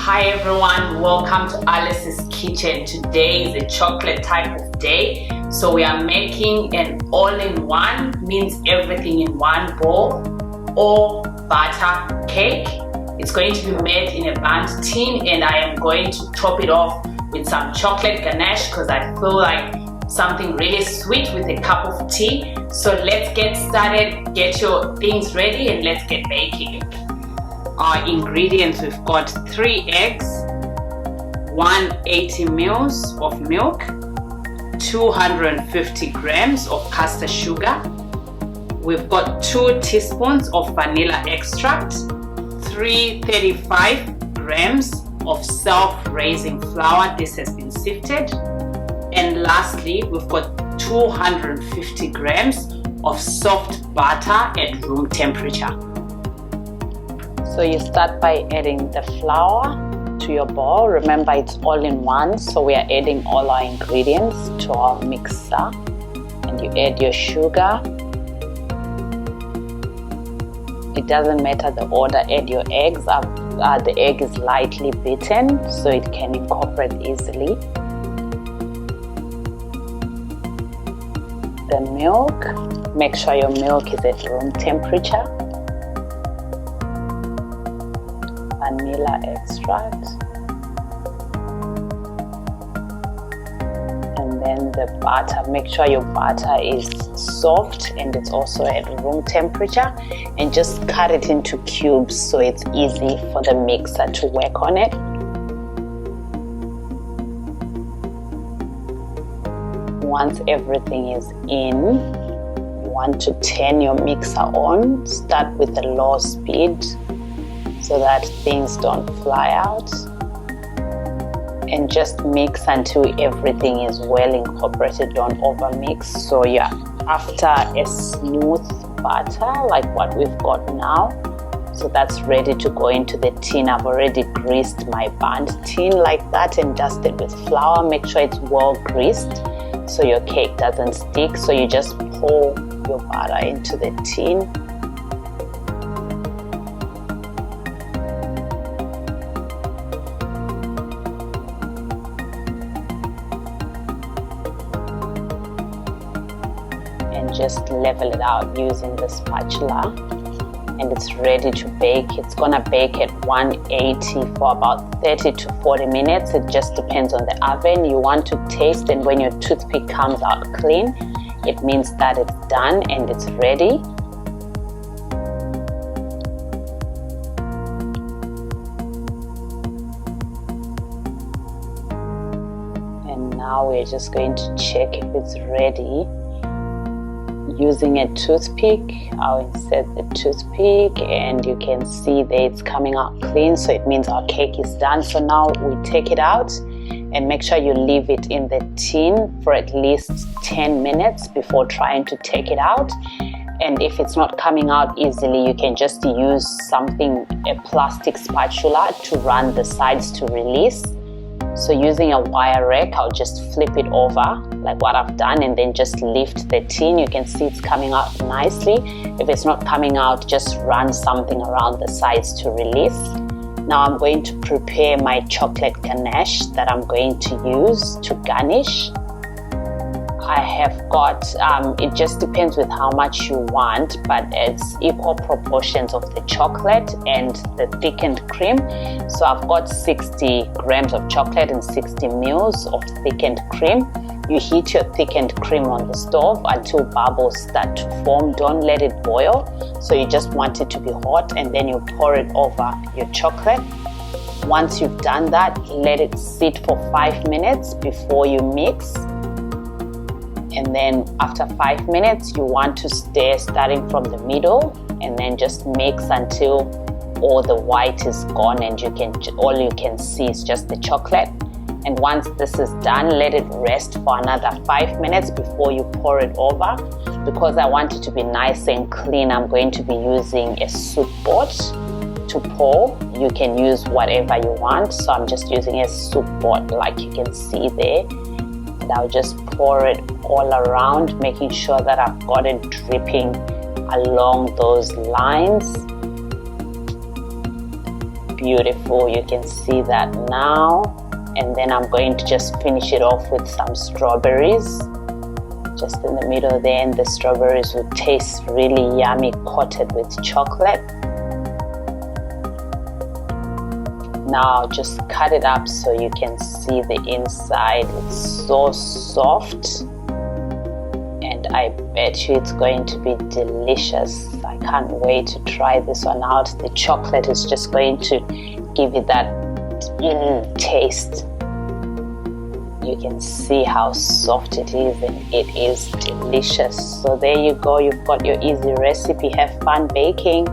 Hi everyone, welcome to Alice's Kitchen. Today is a chocolate type of day. So we are making an all-in-one, means everything in one bowl, or butter cake. It's going to be made in a bundt tin, and I am going to top it off with some chocolate ganache because I feel like something really sweet with a cup of tea. So let's get started, get your things ready, and let's get baking. Our ingredients, we've got 3 eggs, 180 mils of milk, 250 grams of caster sugar. We've got 2 teaspoons of vanilla extract, 335 grams of self-raising flour. This has been sifted. And lastly, we've got 250 grams of soft butter at room temperature. So you start by adding the flour to your bowl. Remember, it's all in one, so we are adding all our ingredients to our mixer. And you add your sugar. It doesn't matter the order, add your eggs. The egg is lightly beaten so it can incorporate easily. The milk, make sure your milk is at room temperature. Vanilla extract, and then the butter. Make sure your butter is soft and it's also at room temperature, and just cut it into cubes so it's easy for the mixer to work on it. Once everything is in, you want to turn your mixer on. Start with a low speed so that things don't fly out, and just mix until everything is well incorporated. Don't over mix. So yeah, after a smooth batter like what we've got now, so that's ready to go into the tin. I've already greased my bundt tin like that and dusted with flour. Make sure it's well greased so your cake doesn't stick. So you just pour your butter into the tin. And just level it out using the spatula, and it's ready to bake. It's gonna bake at 180 for about 30 to 40 minutes. It just depends on the oven. You want to taste, and when your toothpick comes out clean, it means that it's done and it's ready. And now we're just going to check if it's ready. Using a toothpick, I'll insert the toothpick, and you can see that it's coming out clean, so it means our cake is done. So now we take it out, and make sure you leave it in the tin for at least 10 minutes before trying to take it out. And if it's not coming out easily, you can just use a plastic spatula to run the sides to release. So using a wire rack, I'll just flip it over like what I've done, and then just lift the tin. You can see it's coming out nicely. If it's not coming out, just run something around the sides to release. Now I'm going to prepare my chocolate ganache that I'm going to use to garnish. I have got, it just depends with how much you want, but it's equal proportions of the chocolate and the thickened cream. So I've got 60 grams of chocolate and 60 mils of thickened cream. You heat your thickened cream on the stove until bubbles start to form. Don't let it boil. So you just want it to be hot, and then you pour it over your chocolate. Once you've done that, let it sit for 5 minutes before you mix. And then after 5 minutes, you want to stir starting from the middle, and then just mix until all the white is gone, and all you can see is just the chocolate. And once this is done, let it rest for another 5 minutes before you pour it over. Because I want it to be nice and clean, I'm going to be using a soup board to pour. You can use whatever you want, so I'm just using a soup board like you can see there. And I'll just pour it all around, making sure that I've got it dripping along those lines. beautiful. You can see that now. And then I'm going to just finish it off with some strawberries just in the middle there, and the strawberries will taste really yummy coated with chocolate. Now just cut it up so you can see the inside. It's so soft, and I bet you it's going to be delicious. I can't wait to try this one out. The chocolate is just going to give it that taste. You can see how soft it is, and it is delicious. So there you go, you've got your easy recipe. Have fun baking.